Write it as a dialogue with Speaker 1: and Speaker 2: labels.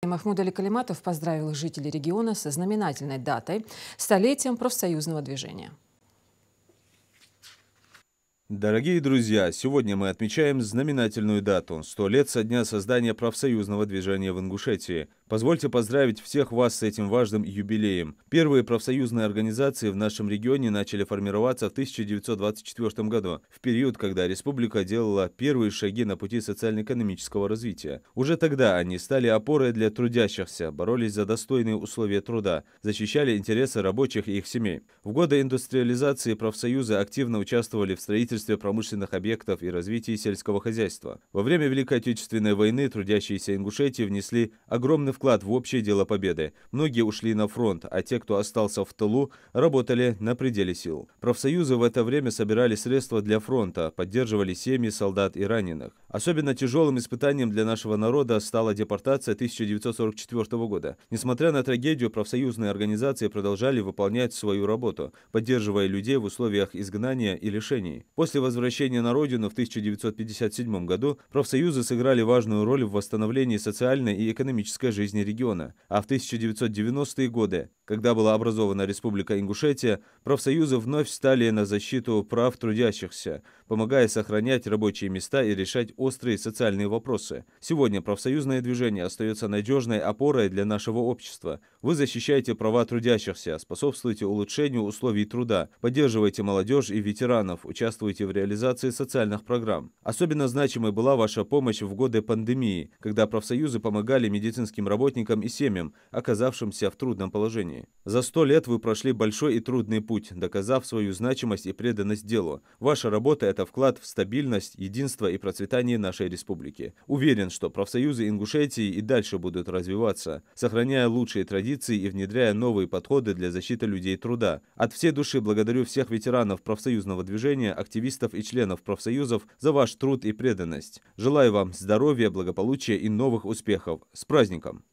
Speaker 1: Махмуд Али Калиматов поздравил жителей региона со знаменательной датой – столетием профсоюзного движения.
Speaker 2: Дорогие друзья, сегодня мы отмечаем знаменательную дату – 100 лет со дня создания профсоюзного движения в Ингушетии. Позвольте поздравить всех вас с этим важным юбилеем. Первые профсоюзные организации в нашем регионе начали формироваться в 1924 году, в период, когда республика делала первые шаги на пути социально-экономического развития. Уже тогда они стали опорой для трудящихся, боролись за достойные условия труда, защищали интересы рабочих и их семей. В годы индустриализации профсоюзы активно участвовали в строительстве промышленных объектов и развитии сельского хозяйства. Во время Великой Отечественной войны трудящиеся Ингушетии внесли огромный вклад в общее дело победы. Многие ушли на фронт, а те, кто остался в тылу, работали на пределе сил. Профсоюзы в это время собирали средства для фронта, поддерживали семьи солдат и раненых. Особенно тяжелым испытанием для нашего народа стала депортация 1944 года. Несмотря на трагедию, профсоюзные организации продолжали выполнять свою работу, поддерживая людей в условиях изгнания и лишений. После возвращения на родину в 1957 году профсоюзы сыграли важную роль в восстановлении социальной и экономической жизни региона. А в 1990-е годы, когда была образована Республика Ингушетия, профсоюзы вновь встали на защиту прав трудящихся, помогая сохранять рабочие места и решать острые социальные вопросы. Сегодня профсоюзное движение остается надежной опорой для нашего общества. Вы защищаете права трудящихся, способствуете улучшению условий труда, поддерживаете молодежь и ветеранов, участвуете в реализации социальных программ. Особенно значимой была ваша помощь в годы пандемии, когда профсоюзы помогали медицинским работникам и семьям, оказавшимся в трудном положении. За 100 лет вы прошли большой и трудный путь, доказав свою значимость и преданность делу. Ваша работа – это вклад в стабильность, единство и процветание нашей республики. Уверен, что профсоюзы Ингушетии и дальше будут развиваться, сохраняя лучшие традиции и внедряя новые подходы для защиты людей труда. От всей души благодарю всех ветеранов профсоюзного движения, активистов и членов профсоюзов за ваш труд и преданность. Желаю вам здоровья, благополучия и новых успехов. С праздником!